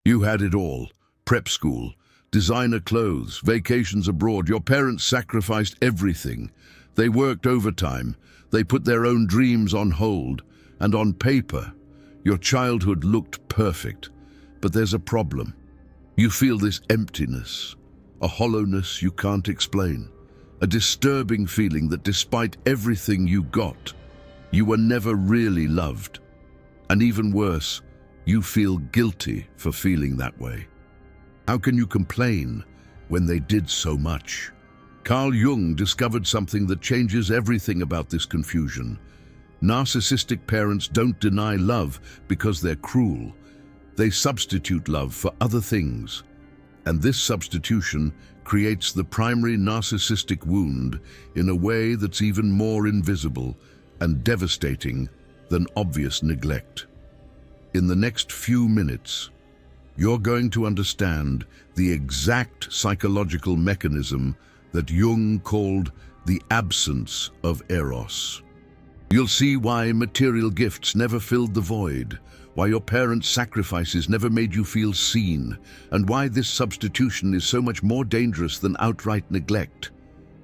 You had it all. Prep school, designer clothes, vacations abroad. Your parents sacrificed everything. They worked overtime. They put their own dreams on hold. And on paper, your childhood looked perfect. But there's a problem. You feel this emptiness, a hollowness you can't explain, a disturbing feeling that despite everything you got, you were never really loved. And even worse, you feel guilty for feeling that way. How can you complain when they did so much? Carl Jung discovered something that changes everything about this confusion. Narcissistic parents don't deny love because they're cruel. They substitute love for other things. And this substitution creates the primary narcissistic wound in a way that's even more invisible and devastating than obvious neglect. In the next few minutes, you're going to understand the exact psychological mechanism that Jung called the absence of Eros. You'll see why material gifts never filled the void, why your parents' sacrifices never made you feel seen, and why this substitution is so much more dangerous than outright neglect,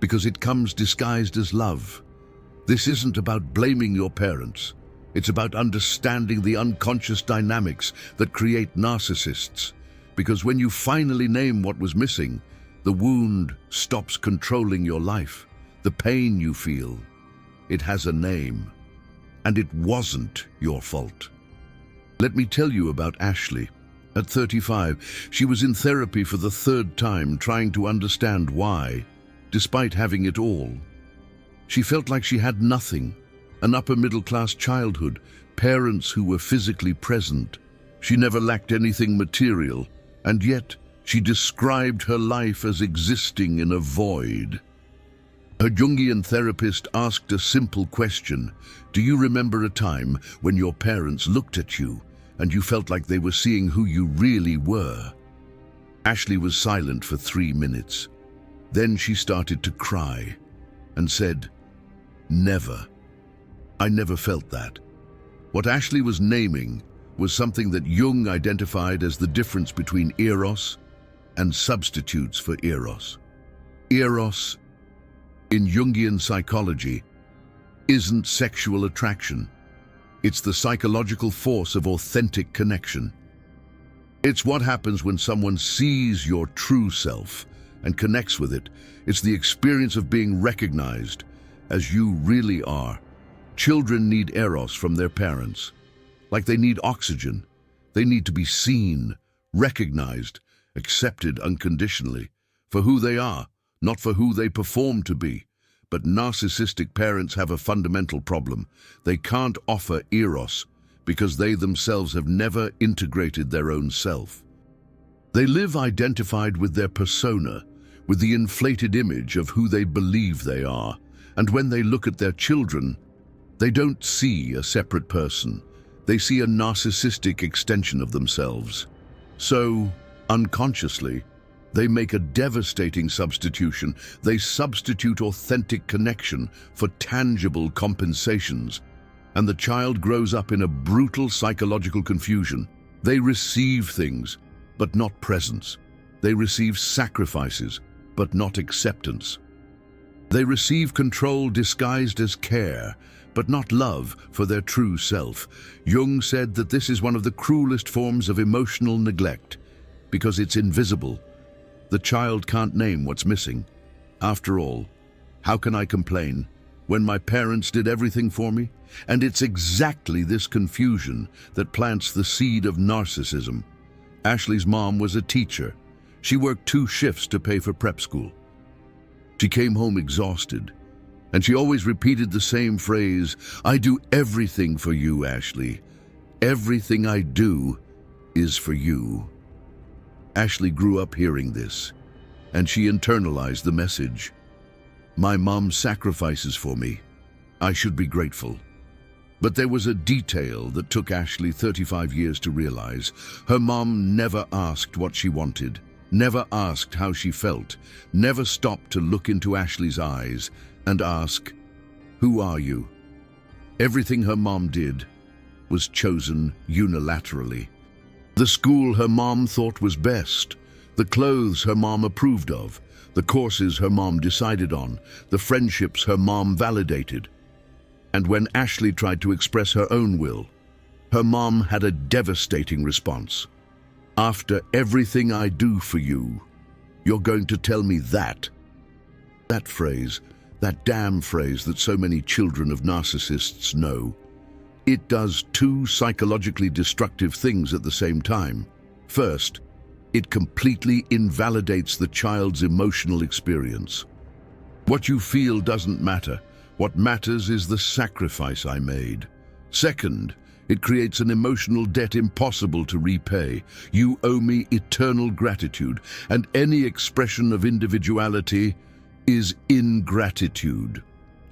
because it comes disguised as love. This isn't about blaming your parents. It's about understanding the unconscious dynamics that create narcissists, because when you finally name what was missing, the wound stops controlling your life. The pain you feel, it has a name, and it wasn't your fault. Let me tell you about Ashley. At 35, she was in therapy for the third time, trying to understand why, despite having it all. She felt like she had nothing, an upper-middle-class childhood, parents who were physically present. She never lacked anything material, and yet she described her life as existing in a void. Her Jungian therapist asked a simple question: do you remember a time when your parents looked at you and you felt like they were seeing who you really were? Ashley was silent for 3 minutes. Then she started to cry and said, "Never. I never felt that." What Ashley was naming was something that Jung identified as the difference between Eros and substitutes for Eros. Eros, in Jungian psychology, isn't sexual attraction. It's the psychological force of authentic connection. It's what happens when someone sees your true self and connects with it. It's the experience of being recognized as you really are. Children need Eros from their parents. Like they need oxygen. They need to be seen, recognized, accepted unconditionally for who they are, not for who they perform to be. But narcissistic parents have a fundamental problem. They can't offer Eros because they themselves have never integrated their own self. They live identified with their persona, with the inflated image of who they believe they are. And when they look at their children, they don't see a separate person. They see a narcissistic extension of themselves. So, unconsciously, they make a devastating substitution. They substitute authentic connection for tangible compensations. And the child grows up in a brutal psychological confusion. They receive things, but not presence. They receive sacrifices, but not acceptance. They receive control disguised as care, but not love for their true self. Jung said that this is one of the cruelest forms of emotional neglect, because it's invisible. The child can't name what's missing. After all, how can I complain when my parents did everything for me? And it's exactly this confusion that plants the seed of narcissism. Ashley's mom was a teacher. She worked 2 shifts to pay for prep school. She came home exhausted, and she always repeated the same phrase, "I do everything for you, Ashley. Everything I do is for you." Ashley grew up hearing this, and she internalized the message. My mom sacrifices for me. I should be grateful. But there was a detail that took Ashley 35 years to realize. Her mom never asked what she wanted, never asked how she felt, never stopped to look into Ashley's eyes and ask, "Who are you?" Everything her mom did was chosen unilaterally. The school her mom thought was best, the clothes her mom approved of, the courses her mom decided on, the friendships her mom validated. And when Ashley tried to express her own will, her mom had a devastating response. "After everything I do for you, you're going to tell me that?" That phrase, that damn phrase that so many children of narcissists know. It does two psychologically destructive things at the same time. First, it completely invalidates the child's emotional experience. What you feel doesn't matter. What matters is the sacrifice I made. Second, it creates an emotional debt impossible to repay. You owe me eternal gratitude, and any expression of individuality is ingratitude.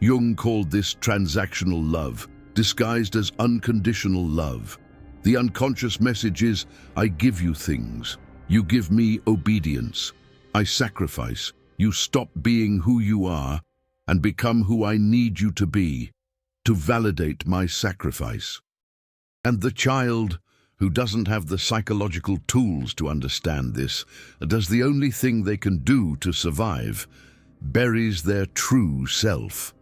Jung called this transactional love, disguised as unconditional love. The unconscious message is, I give you things. You give me obedience. I sacrifice. You stop being who you are and become who I need you to be, to validate my sacrifice. And the child, who doesn't have the psychological tools to understand this, does the only thing they can do to survive, buries their true self.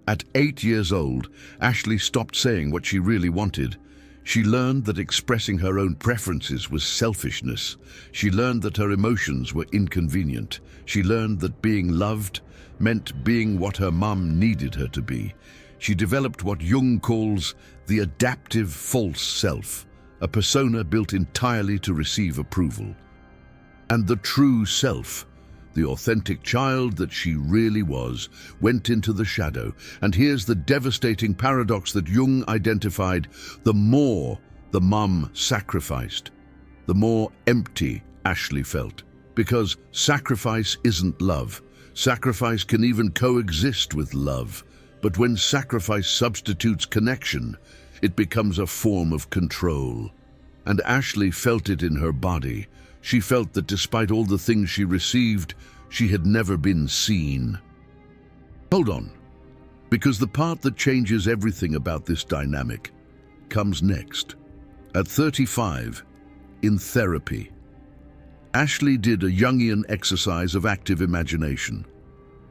At 8 years old, Ashley stopped saying what she really wanted. She learned that expressing her own preferences was selfishness. She learned that her emotions were inconvenient. She learned that being loved meant being what her mom needed her to be. She developed what Jung calls the adaptive false self, a persona built entirely to receive approval. And the true self, the authentic child that she really was, went into the shadow. And here's the devastating paradox that Jung identified. The more the mum sacrificed, the more empty Ashley felt. Because sacrifice isn't love. Sacrifice can even coexist with love. But when sacrifice substitutes connection, it becomes a form of control. And Ashley felt it in her body. She felt that despite all the things she received, she had never been seen. Hold on, because the part that changes everything about this dynamic comes next. At 35, in therapy, Ashley did a Jungian exercise of active imagination.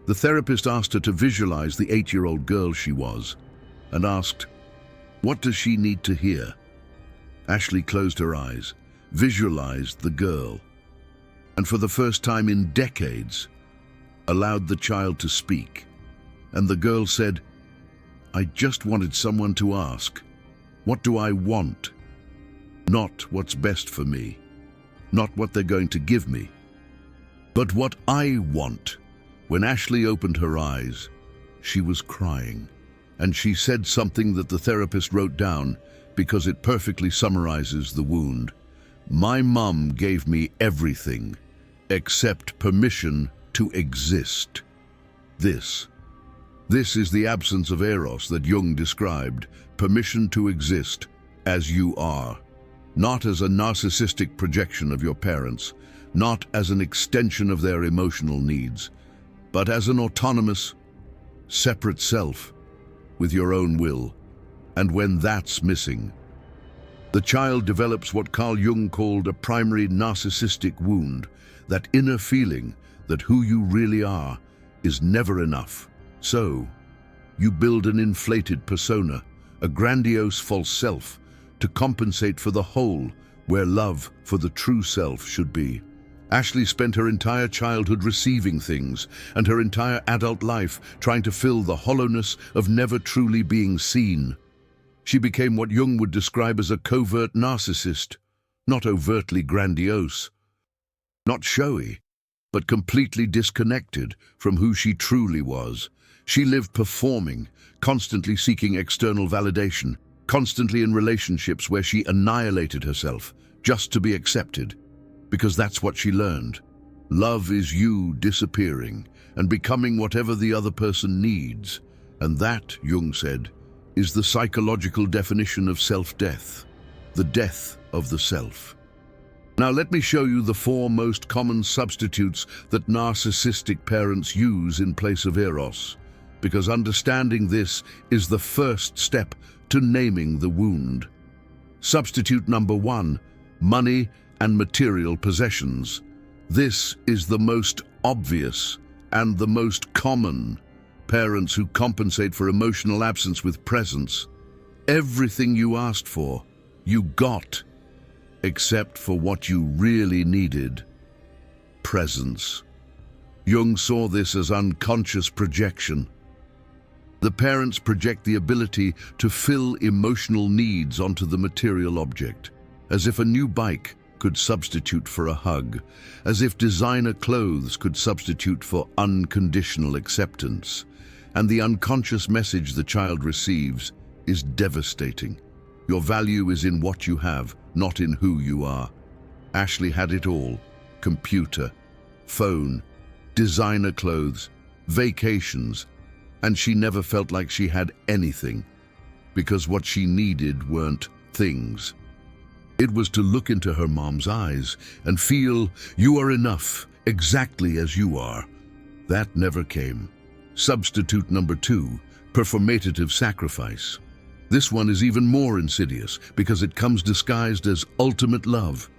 The therapist asked her to visualize the 8-year-old girl she was and asked, what does she need to hear? Ashley closed her eyes, visualized the girl, and for the first time in decades, allowed the child to speak. And the girl said, I just wanted someone to ask, what do I want? Not what's best for me, not what they're going to give me, but what I want. When Ashley opened her eyes, she was crying, and she said something that the therapist wrote down because it perfectly summarizes the wound. My mum gave me everything except permission to exist. This is the absence of Eros that Jung described, permission to exist as you are, not as a narcissistic projection of your parents, not as an extension of their emotional needs, but as an autonomous, separate self with your own will. And when that's missing, the child develops what Carl Jung called a primary narcissistic wound, that inner feeling that who you really are is never enough. So, you build an inflated persona, a grandiose false self, to compensate for the hole where love for the true self should be. Ashley spent her entire childhood receiving things and her entire adult life trying to fill the hollowness of never truly being seen. She became what Jung would describe as a covert narcissist, not overtly grandiose, not showy, but completely disconnected from who she truly was. She lived performing, constantly seeking external validation, constantly in relationships where she annihilated herself just to be accepted. Because that's what she learned. Love is you disappearing and becoming whatever the other person needs. And that, Jung said, is the psychological definition of self-death, the death of the self. Now let me show you the 4 most common substitutes that narcissistic parents use in place of Eros, because understanding this is the first step to naming the wound. Substitute number 1, money and material possessions. This is the most obvious and the most common. Parents who compensate for emotional absence with presence. Everything you asked for, you got, except for what you really needed: presence. Jung saw this as unconscious projection. The parents project the ability to fill emotional needs onto the material object, as if a new bike could substitute for a hug, as if designer clothes could substitute for unconditional acceptance. And the unconscious message the child receives is devastating. Your value is in what you have, not in who you are. Ashley had it all: computer, phone, designer clothes, vacations, and she never felt like she had anything, because what she needed weren't things. It was to look into her mom's eyes and feel, "You are enough, exactly as you are." That never came. Substitute number 2, performative sacrifice. This one is even more insidious because it comes disguised as ultimate love.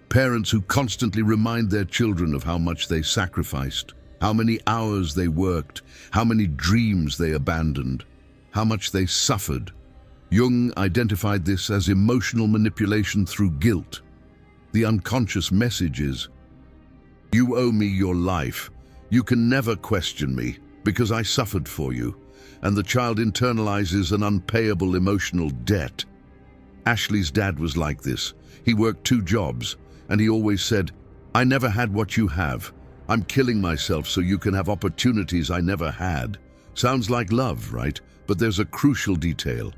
Parents who constantly remind their children of how much they sacrificed, how many hours they worked, how many dreams they abandoned, how much they suffered. Jung identified this as emotional manipulation through guilt. The unconscious message is, "You owe me your life. You can never question me because I suffered for you." And the child internalizes an unpayable emotional debt. Ashley's dad was like this. He worked 2 jobs, and he always said, "I never had what you have. I'm killing myself so you can have opportunities I never had." Sounds like love, right? But there's a crucial detail.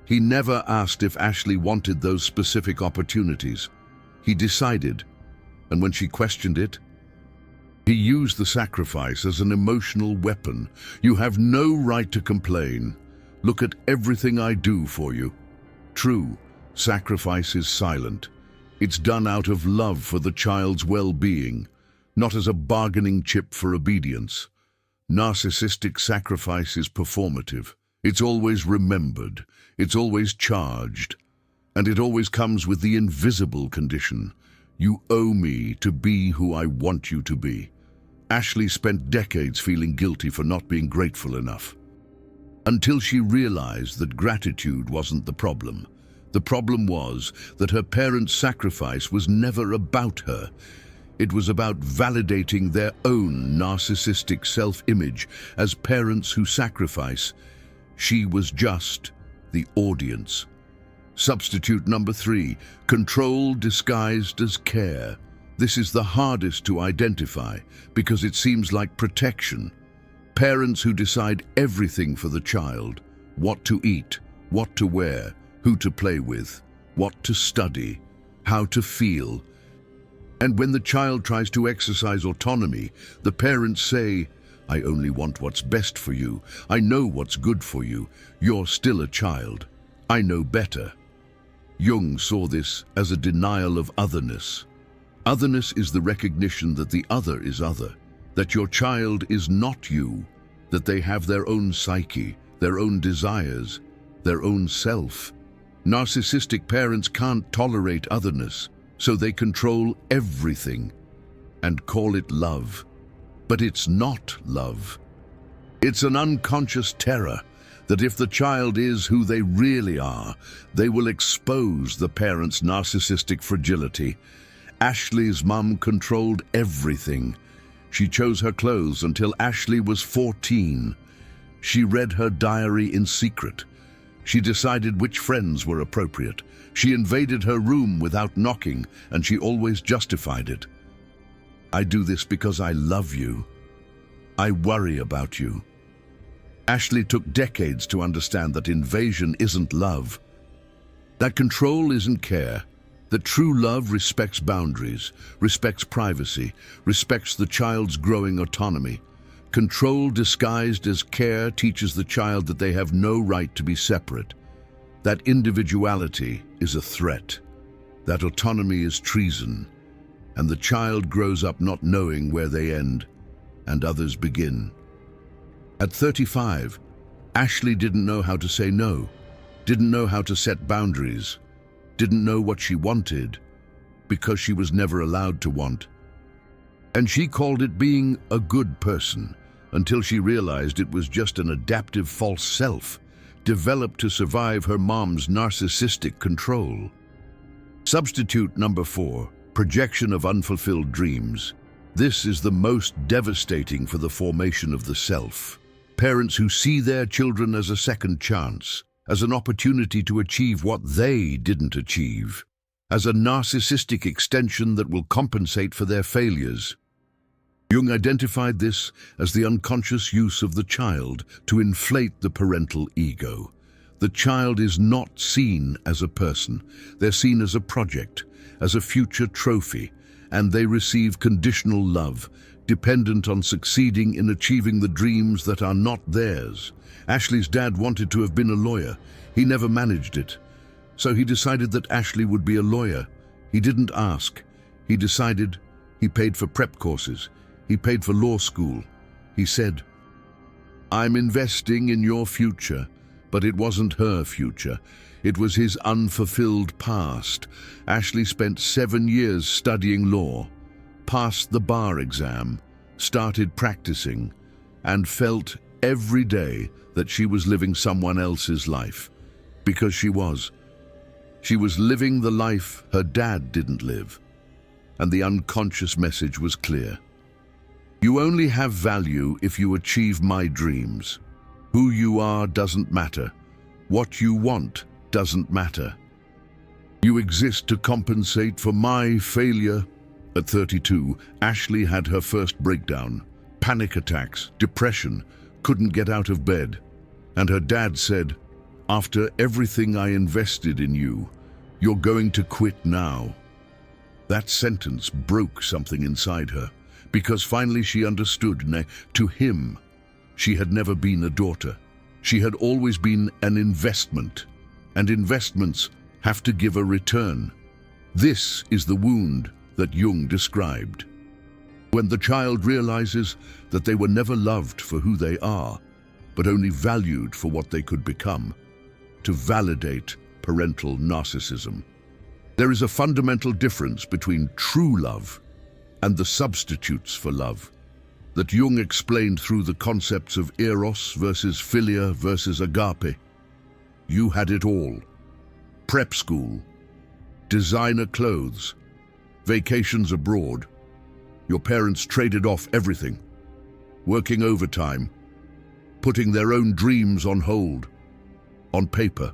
He never asked if Ashley wanted those specific opportunities. He decided, and when she questioned it, he used the sacrifice as an emotional weapon. "You have no right to complain. Look at everything I do for you." True, sacrifice is silent. It's done out of love for the child's well-being, not as a bargaining chip for obedience. Narcissistic sacrifice is performative. It's always remembered, it's always charged, and it always comes with the invisible condition: "You owe me to be who I want you to be." Ashley spent decades feeling guilty for not being grateful enough, until she realized that gratitude wasn't the problem. The problem was that her parents' sacrifice was never about her. It was about validating their own narcissistic self-image. As parents who sacrifice, she was just the audience. Substitute number 3, control disguised as care. This is the hardest to identify because it seems like protection. Parents who decide everything for the child: what to eat, what to wear, who to play with, what to study, how to feel. And when the child tries to exercise autonomy, the parents say, "I only want what's best for you. I know what's good for you. You're still a child. I know better." Jung saw this as a denial of otherness. Otherness is the recognition that the other is other, that your child is not you, that they have their own psyche, their own desires, their own self. Narcissistic parents can't tolerate otherness, so they control everything and call it love. But it's not love. It's an unconscious terror that if the child is who they really are, they will expose the parent's narcissistic fragility. Ashley's mum controlled everything. She chose her clothes until Ashley was 14. She read her diary in secret. She decided which friends were appropriate. She invaded her room without knocking, and she always justified it. "I do this because I love you. I worry about you." Ashley took decades to understand that invasion isn't love, that control isn't care, that true love respects boundaries, respects privacy, respects the child's growing autonomy. Control disguised as care teaches the child that they have no right to be separate, that individuality is a threat, that autonomy is treason, and the child grows up not knowing where they end and others begin. At 35, Ashley didn't know how to say no, didn't know how to set boundaries, didn't know what she wanted, because she was never allowed to want. And she called it being a good person, until she realized it was just an adaptive false self, developed to survive her mom's narcissistic control. Substitute number 4, projection of unfulfilled dreams. This is the most devastating for the formation of the self. Parents who see their children as a second chance, as an opportunity to achieve what they didn't achieve, as a narcissistic extension that will compensate for their failures. Jung identified this as the unconscious use of the child to inflate the parental ego. The child is not seen as a person. They're seen as a project, as a future trophy, and they receive conditional love, dependent on succeeding in achieving the dreams that are not theirs. Ashley's dad wanted to have been a lawyer. He never managed it. So he decided that Ashley would be a lawyer. He didn't ask. He decided. He paid for prep courses. He paid for law school. He said, "I'm investing in your future." But it wasn't her future. It was his unfulfilled past. Ashley spent 7 years studying law, passed the bar exam, started practicing, and felt every day that she was living someone else's life. Because she was. She was living the life her dad didn't live. And the unconscious message was clear. You only have value if you achieve my dreams. Who you are doesn't matter. What you want doesn't matter. You exist to compensate for my failure. At 32, Ashley had her first breakdown. Panic attacks, depression, couldn't get out of bed. And her dad said, "After everything I invested in you, you're going to quit now." That sentence broke something inside her, because finally she understood, to him, she had never been a daughter. She had always been an investment, and investments have to give a return. This is the wound that Jung described. When the child realizes that they were never loved for who they are, but only valued for what they could become, to validate parental narcissism. There is a fundamental difference between true love and the substitutes for love that Jung explained through the concepts of Eros versus Philia versus agape. You had it all. Prep school, designer clothes, vacations abroad. Your parents traded off everything, working overtime, putting their own dreams on hold, on paper.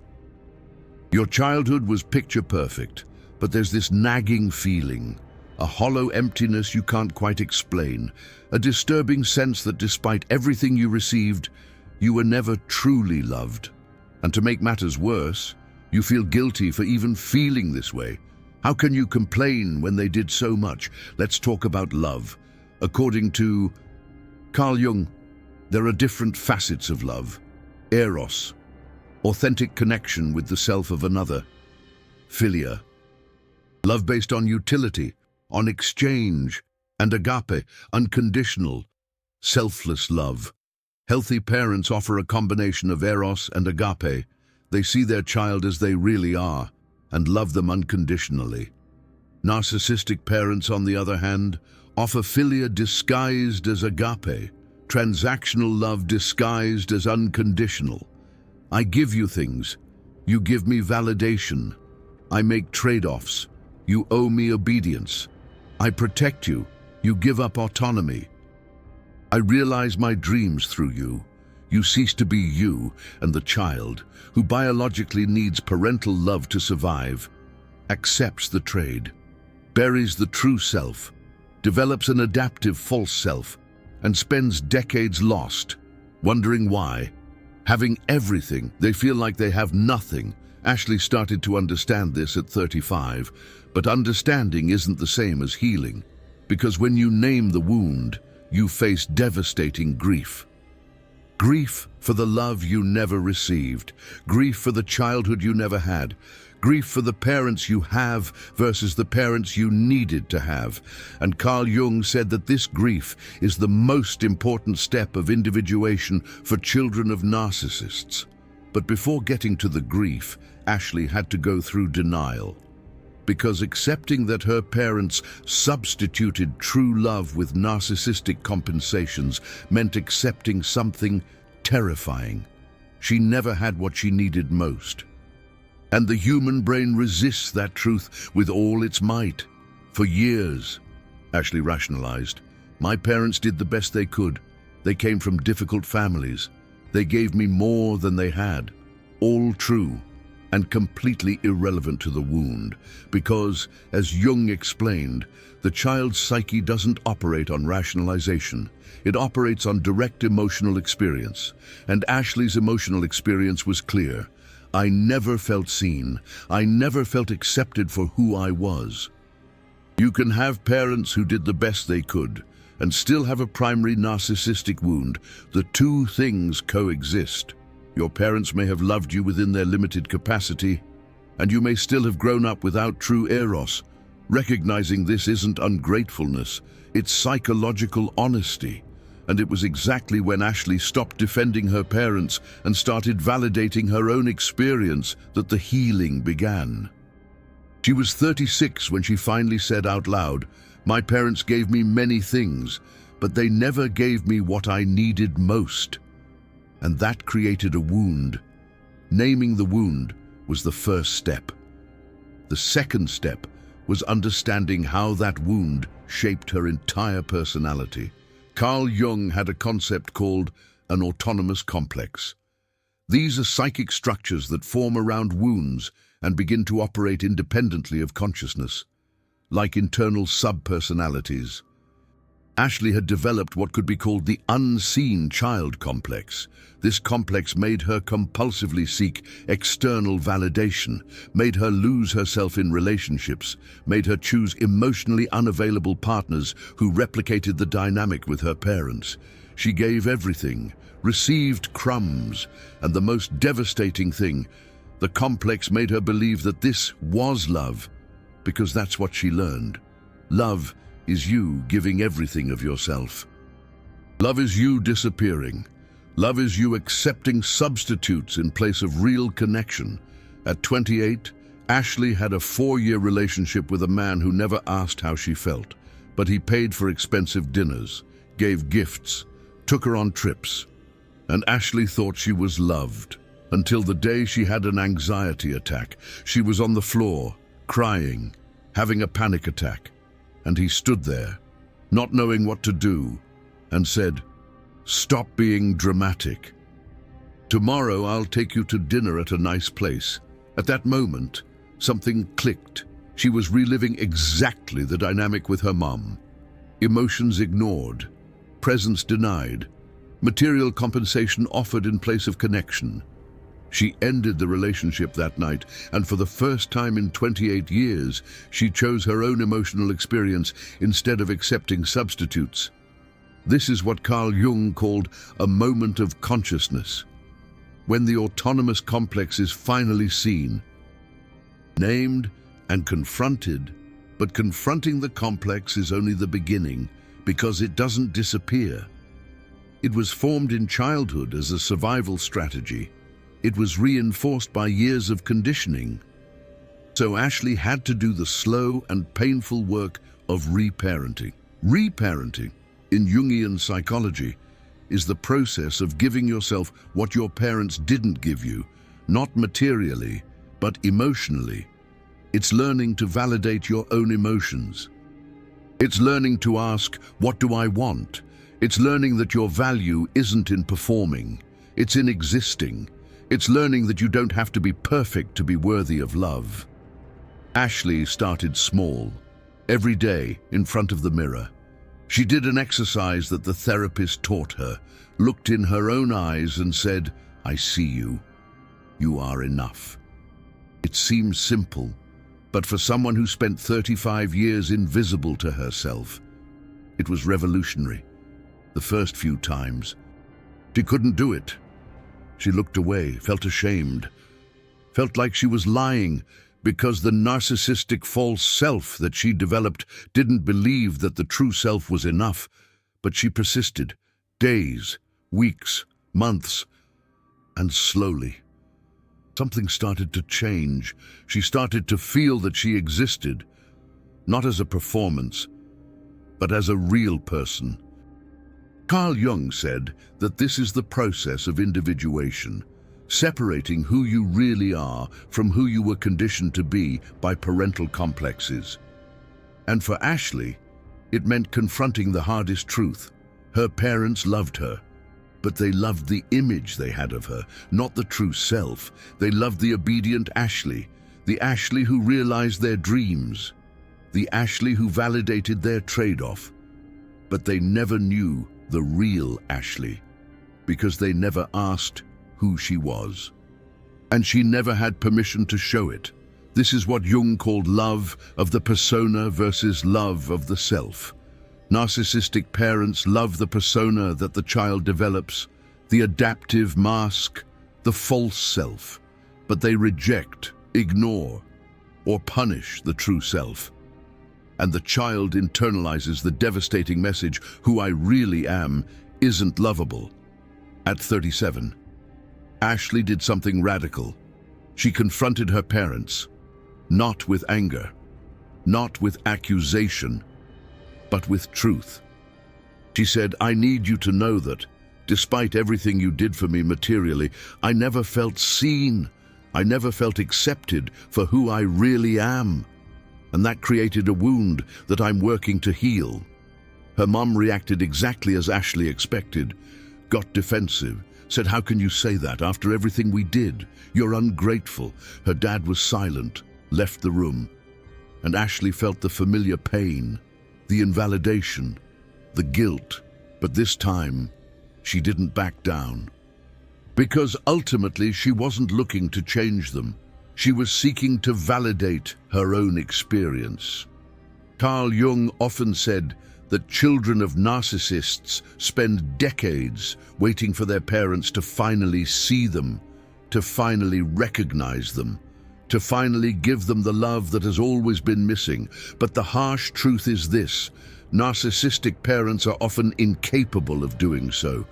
Your childhood was picture perfect, but there's this nagging feeling, a hollow emptiness you can't quite explain, a disturbing sense that despite everything you received, you were never truly loved. And to make matters worse, you feel guilty for even feeling this way. How can you complain when they did so much? Let's talk about love. According to Carl Jung, there are different facets of love. Eros, authentic connection with the self of another. Philia, love based on utility, on exchange. And agape, unconditional, selfless love. Healthy parents offer a combination of Eros and agape. They see their child as they really are and love them unconditionally. Narcissistic parents, on the other hand, offer philia disguised as agape, transactional love disguised as unconditional. I give you things, you give me validation. I make trade-offs, you owe me obedience. I protect you, you give up autonomy. I realize my dreams through you. You cease to be you, and the child, who biologically needs parental love to survive, accepts the trade, buries the true self, develops an adaptive false self, and spends decades lost, wondering why. Having everything, they feel like they have nothing. Ashley started to understand this at 35, but understanding isn't the same as healing. Because when you name the wound, you face devastating grief. Grief for the love you never received. Grief for the childhood you never had. Grief for the parents you have versus the parents you needed to have. And Carl Jung said that this grief is the most important step of individuation for children of narcissists. But before getting to the grief, Ashley had to go through denial. because accepting that her parents substituted true love with narcissistic compensations meant accepting something terrifying. She never had what she needed most. And the human brain resists that truth with all its might. For years, Ashley rationalized, my parents did the best they could. They came from difficult families. They gave me more than they had. All true and completely irrelevant to the wound, because, as Jung explained, the child's psyche doesn't operate on rationalization. It operates on direct emotional experience. And Ashley's emotional experience was clear. I never felt seen. I never felt accepted for who I was. You can have parents who did the best they could and still have a primary narcissistic wound. The two things coexist. Your parents may have loved you within their limited capacity, and you may still have grown up without true Eros. Recognizing this isn't ungratefulness, it's psychological honesty. And it was exactly when Ashley stopped defending her parents and started validating her own experience that the healing began. She was 36 when she finally said out loud, my parents gave me many things, but they never gave me what I needed most. And that created a wound. Naming the wound was the first step. The second step was understanding how that wound shaped her entire personality. Carl Jung had a concept called an autonomous complex. These are psychic structures that form around wounds and begin to operate independently of consciousness, like internal subpersonalities. Ashley had developed what could be called the unseen child complex. This complex made her compulsively seek external validation, made her lose herself in relationships, made her choose emotionally unavailable partners who replicated the dynamic with her parents. She gave everything, received crumbs, and the most devastating thing, the complex made her believe that this was love, because that's what she learned. Love is you giving everything of yourself. Love is you disappearing. Love is you accepting substitutes in place of real connection. At 28, Ashley had a 4-year relationship with a man who never asked how she felt, but he paid for expensive dinners, gave gifts, took her on trips. And Ashley thought she was loved, until the day she had an anxiety attack. She was on the floor, crying, having a panic attack. And he stood there, not knowing what to do, and said, "Stop being dramatic. Tomorrow I'll take you to dinner at a nice place." At that moment, something clicked. She was reliving exactly the dynamic with her mom. Emotions ignored, presence denied, material compensation offered in place of connection. She ended the relationship that night, and for the first time in 28 years, she chose her own emotional experience instead of accepting substitutes. This is what Carl Jung called a moment of consciousness, when the autonomous complex is finally seen, named and confronted, but confronting the complex is only the beginning, because it doesn't disappear. It was formed in childhood as a survival strategy. It was reinforced by years of conditioning. So Ashley had to do the slow and painful work of reparenting. Reparenting, in Jungian psychology, is the process of giving yourself what your parents didn't give you, not materially, but emotionally. It's learning to validate your own emotions. It's learning to ask, what do I want? It's learning that your value isn't in performing, it's in existing. It's learning that you don't have to be perfect to be worthy of love. Ashley started small, every day in front of the mirror. She did an exercise that the therapist taught her, looked in her own eyes and said, "I see you. You are enough." It seems simple, but for someone who spent 35 years invisible to herself, it was revolutionary. The first few times, she couldn't do it. She looked away, felt ashamed, felt like she was lying because the narcissistic false self that she developed didn't believe that the true self was enough. But she persisted, days, weeks, months, and slowly, Something started to change. She started to feel that she existed, not as a performance, but as a real person. Carl Jung said that this is the process of individuation, separating who you really are from who you were conditioned to be by parental complexes. And for Ashley, it meant confronting the hardest truth. Her parents loved her, but they loved the image they had of her, not the true self. They loved the obedient Ashley, the Ashley who realized their dreams, the Ashley who validated their trade-off. But they never knew the real Ashley, because they never asked who she was. And she never had permission to show it. This is what Jung called love of the persona versus love of the self. Narcissistic parents love the persona that the child develops, the adaptive mask, the false self, but they reject, ignore, or punish the true self. And the child internalizes the devastating message, who I really am isn't lovable. At 37, Ashley did something radical. She confronted her parents, not with anger, not with accusation, but with truth. She said, I need you to know that, despite everything you did for me materially, I never felt seen. I never felt accepted for who I really am. And that created a wound that I'm working to heal. Her mom reacted exactly as Ashley expected, got defensive, said, how can you say that after everything we did? You're ungrateful. Her dad was silent, left the room. And Ashley felt the familiar pain, the invalidation, the guilt. But this time, she didn't back down. Because ultimately, she wasn't looking to change them. She was seeking to validate her own experience. Carl Jung often said that children of narcissists spend decades waiting for their parents to finally see them, to finally recognize them, to finally give them the love that has always been missing. But the harsh truth is this: narcissistic parents are often incapable of doing so,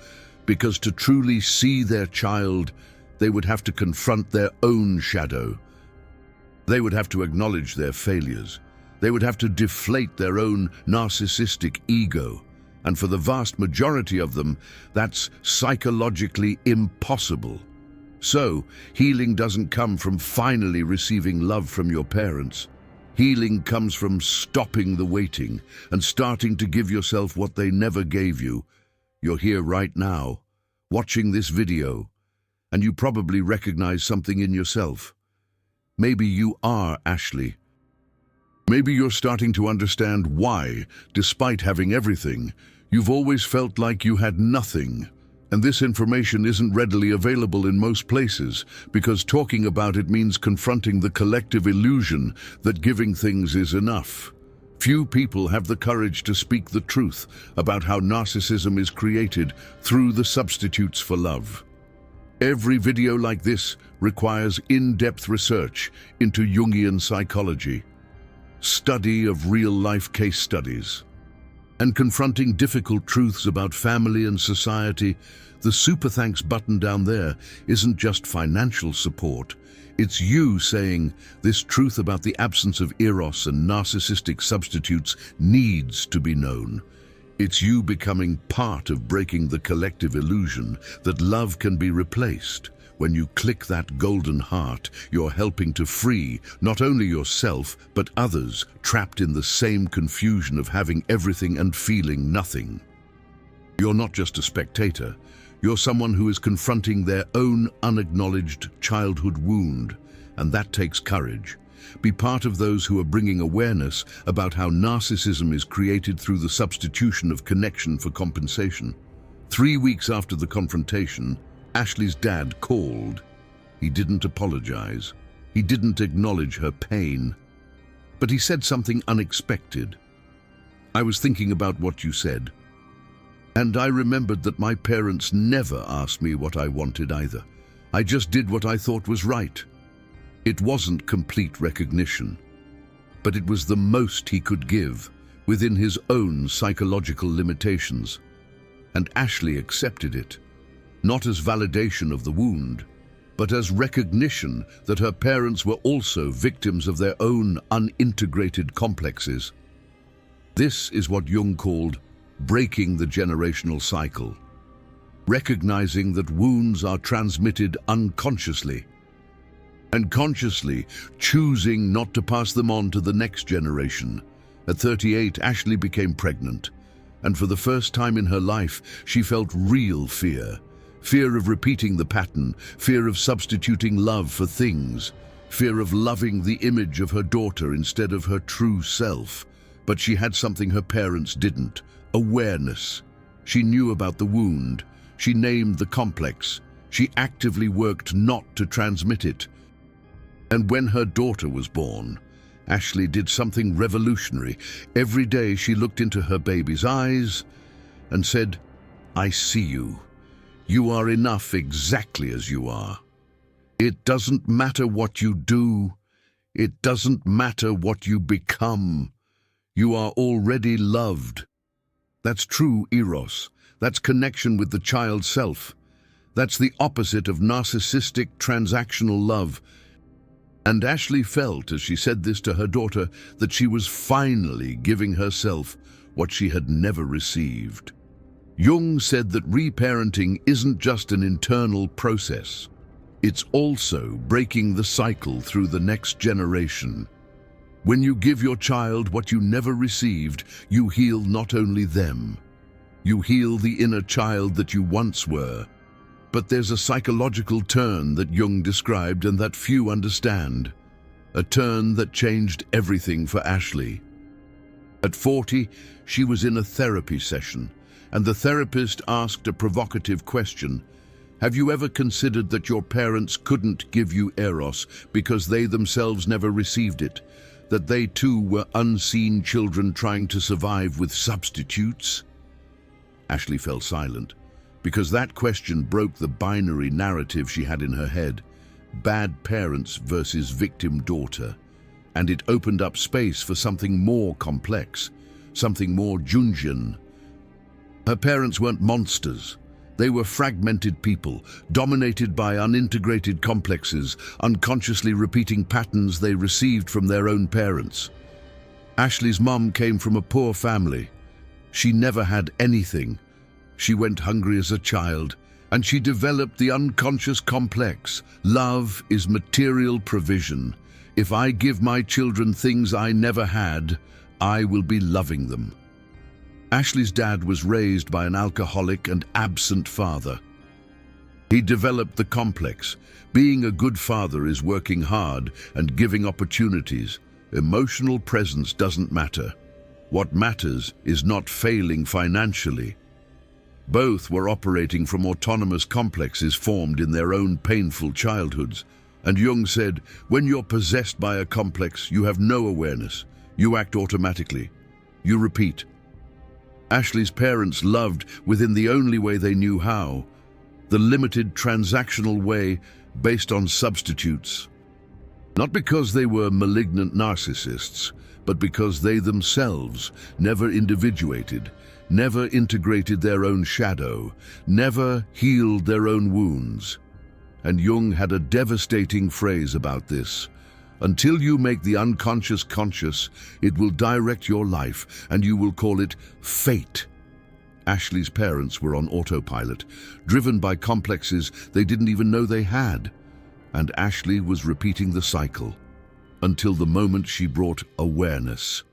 because to truly see their child, they would have to confront their own shadow. They would have to acknowledge their failures. They would have to deflate their own narcissistic ego. And for the vast majority of them, that's psychologically impossible. So, healing doesn't come from finally receiving love from your parents. Healing comes from stopping the waiting and starting to give yourself what they never gave you. You're here right now, watching this video, and you probably recognize something in yourself. Maybe you are Ashley. Maybe you're starting to understand why, despite having everything, you've always felt like you had nothing. And this information isn't readily available in most places, because talking about it means confronting the collective illusion that giving things is enough. Few people have the courage to speak the truth about how narcissism is created through the substitutes for love. Every video like this requires in-depth research into Jungian psychology, study of real-life case studies, and confronting difficult truths about family and society. The super thanks button down there isn't just financial support. It's you saying, this truth about the absence of Eros and narcissistic substitutes needs to be known. It's you becoming part of breaking the collective illusion that love can be replaced. When you click that golden heart, you're helping to free not only yourself, but others trapped in the same confusion of having everything and feeling nothing. You're not just a spectator. You're someone who is confronting their own unacknowledged childhood wound, and that takes courage. Be part of those who are bringing awareness about how narcissism is created through the substitution of connection for compensation. 3 weeks after the confrontation, Ashley's dad called. He didn't apologize. He didn't acknowledge her pain. But he said something unexpected. I was thinking about what you said. And I remembered that my parents never asked me what I wanted either. I just did what I thought was right. It wasn't complete recognition, but it was the most he could give within his own psychological limitations. And Ashley accepted it, not as validation of the wound, but as recognition that her parents were also victims of their own unintegrated complexes. This is what Jung called breaking the generational cycle, recognizing that wounds are transmitted unconsciously, and consciously choosing not to pass them on to the next generation. At 38, Ashley became pregnant, and for the first time in her life, she felt real fear. Fear of repeating the pattern, fear of substituting love for things, fear of loving the image of her daughter instead of her true self. But she had something her parents didn't: awareness. She knew about the wound. She named the complex. She actively worked not to transmit it. And when her daughter was born, Ashley did something revolutionary. Every day she looked into her baby's eyes and said, "I see you. You are enough exactly as you are. It doesn't matter what you do. It doesn't matter what you become. You are already loved." That's true Eros. That's connection with the child self. That's the opposite of narcissistic transactional love. And Ashley felt, as she said this to her daughter, that she was finally giving herself what she had never received. Jung said that reparenting isn't just an internal process. It's also breaking the cycle through the next generation. When you give your child what you never received, you heal not only them, you heal the inner child that you once were. But there's a psychological turn that Jung described and that few understand. A turn that changed everything for Ashley. At 40, she was in a therapy session, and the therapist asked a provocative question. Have you ever considered that your parents couldn't give you Eros because they themselves never received it? That they too were unseen children trying to survive with substitutes? Ashley fell silent, because that question broke the binary narrative she had in her head, bad parents versus victim daughter, and it opened up space for something more complex, something more Jungian. Her parents weren't monsters. They were fragmented people, dominated by unintegrated complexes, unconsciously repeating patterns they received from their own parents. Ashley's mum came from a poor family. She never had anything. She went hungry as a child, and she developed the unconscious complex. Love is material provision. If I give my children things I never had, I will be loving them. Ashley's dad was raised by an alcoholic and absent father. He developed the complex. Being a good father is working hard and giving opportunities. Emotional presence doesn't matter. What matters is not failing financially. Both were operating from autonomous complexes formed in their own painful childhoods. And Jung said, when you're possessed by a complex, you have no awareness. You act automatically. You repeat. Ashley's parents loved within the only way they knew how, the limited transactional way based on substitutes. Not because they were malignant narcissists, but because they themselves never individuated, never integrated their own shadow, never healed their own wounds. And Jung had a devastating phrase about this. Until you make the unconscious conscious, it will direct your life, and you will call it fate. Ashley's parents were on autopilot, driven by complexes they didn't even know they had. And Ashley was repeating the cycle, until the moment she brought awareness.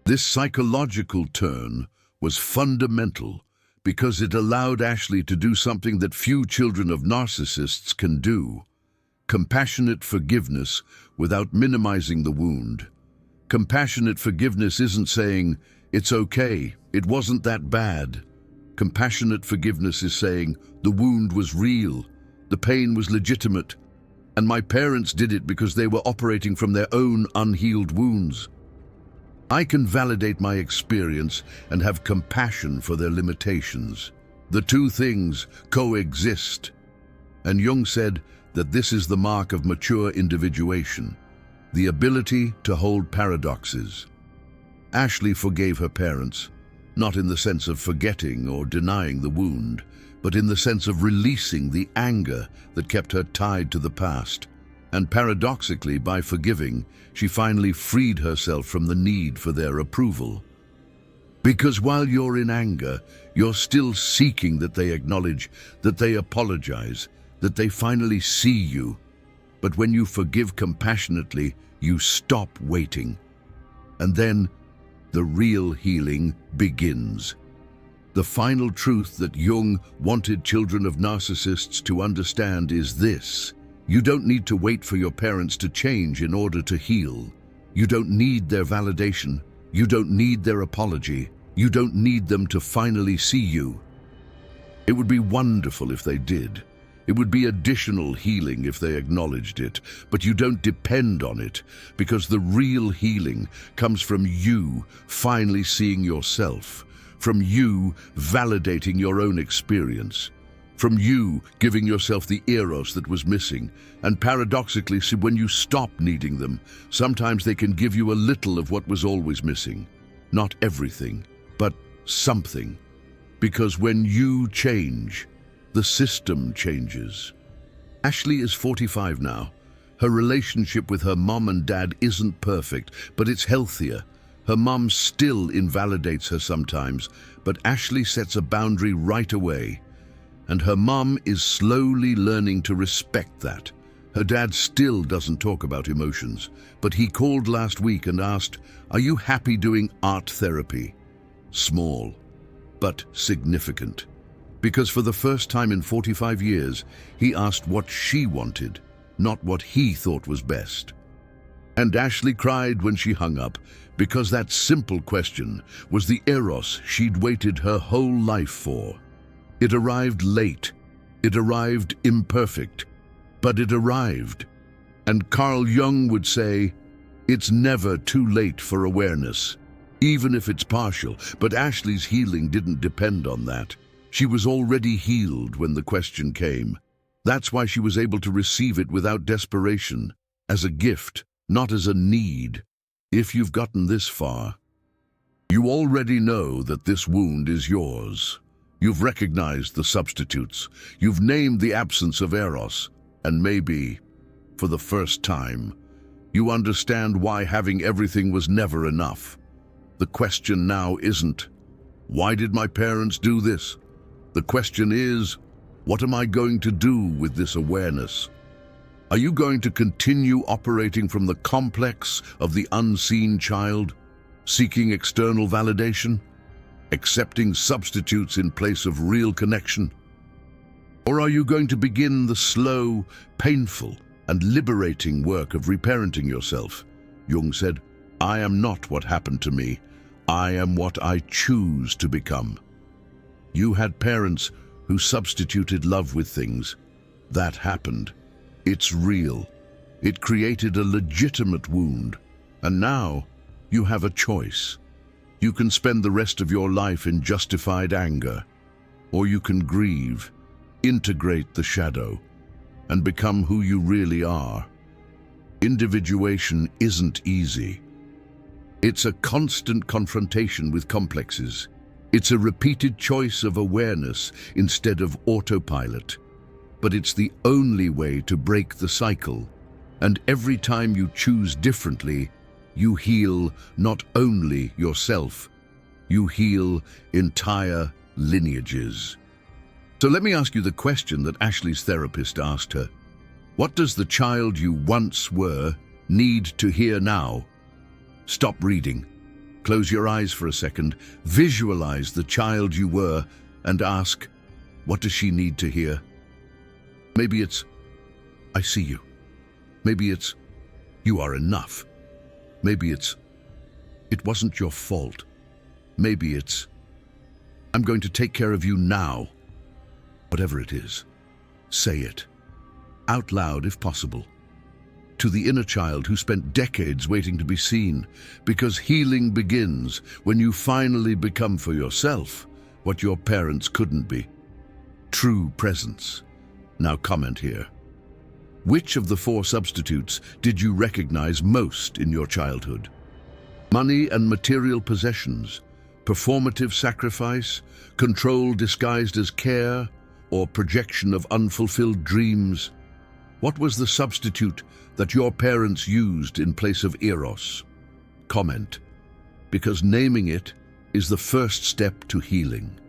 This psychological turn was fundamental because it allowed Ashley to do something that few children of narcissists can do: compassionate forgiveness without minimizing the wound. Compassionate forgiveness isn't saying, "It's okay, it wasn't that bad." Compassionate forgiveness is saying, "The wound was real, the pain was legitimate, and my parents did it because they were operating from their own unhealed wounds. I can validate my experience and have compassion for their limitations. The two things coexist." And Jung said that this is the mark of mature individuation, the ability to hold paradoxes. Ashley forgave her parents, not in the sense of forgetting or denying the wound, but in the sense of releasing the anger that kept her tied to the past. And paradoxically, by forgiving, she finally freed herself from the need for their approval. Because while you're in anger, you're still seeking that they acknowledge, that they apologize, that they finally see you. But when you forgive compassionately, you stop waiting. And then the real healing begins. The final truth that Jung wanted children of narcissists to understand is this: you don't need to wait for your parents to change in order to heal. You don't need their validation. You don't need their apology. You don't need them to finally see you. It would be wonderful if they did. It would be additional healing if they acknowledged it, but you don't depend on it, because the real healing comes from you finally seeing yourself, from you validating your own experience, from you giving yourself the Eros that was missing. And paradoxically, when you stop needing them, sometimes they can give you a little of what was always missing. Not everything, but something. Because when you change, the system changes. Ashley is 45 now. Her relationship with her mom and dad isn't perfect, but it's healthier. Her mom still invalidates her sometimes, but Ashley sets a boundary right away. And her mom is slowly learning to respect that. Her dad still doesn't talk about emotions, but he called last week and asked, "Are you happy doing art therapy?" Small, but significant. Because for the first time in 45 years, he asked what she wanted, not what he thought was best. And Ashley cried when she hung up, because that simple question was the Eros she'd waited her whole life for. It arrived late, it arrived imperfect, but it arrived. And Carl Jung would say, it's never too late for awareness, even if it's partial. But Ashley's healing didn't depend on that. She was already healed when the question came. That's why she was able to receive it without desperation, as a gift, not as a need. If you've gotten this far, you already know that this wound is yours. You've recognized the substitutes. You've named the absence of Eros. And maybe, for the first time, you understand why having everything was never enough. The question now isn't, why did my parents do this? The question is, what am I going to do with this awareness? Are you going to continue operating from the complex of the unseen child, seeking external validation, accepting substitutes in place of real connection? Or are you going to begin the slow, painful, and liberating work of reparenting yourself? Jung said, I am not what happened to me. I am what I choose to become. You had parents who substituted love with things. That happened. It's real. It created a legitimate wound. And now you have a choice. You can spend the rest of your life in justified anger, or you can grieve, integrate the shadow, and become who you really are. Individuation isn't easy. It's a constant confrontation with complexes. It's a repeated choice of awareness instead of autopilot. But it's the only way to break the cycle. And every time you choose differently, you heal not only yourself, you heal entire lineages. So let me ask you the question that Ashley's therapist asked her. What does the child you once were need to hear now? Stop reading. Close your eyes for a second. Visualize the child you were and ask, what does she need to hear? Maybe it's, I see you. Maybe it's, you are enough. Maybe it's, it wasn't your fault. Maybe it's, I'm going to take care of you now. Whatever it is, say it, out loud if possible, to the inner child who spent decades waiting to be seen, because healing begins when you finally become for yourself what your parents couldn't be. True presence. Now comment here. Which of the 4 substitutes did you recognize most in your childhood? Money and material possessions, Performative sacrifice, control disguised as care, or projection of unfulfilled dreams? What was the substitute that your parents used in place of Eros? Comment, because naming it is the first step to healing.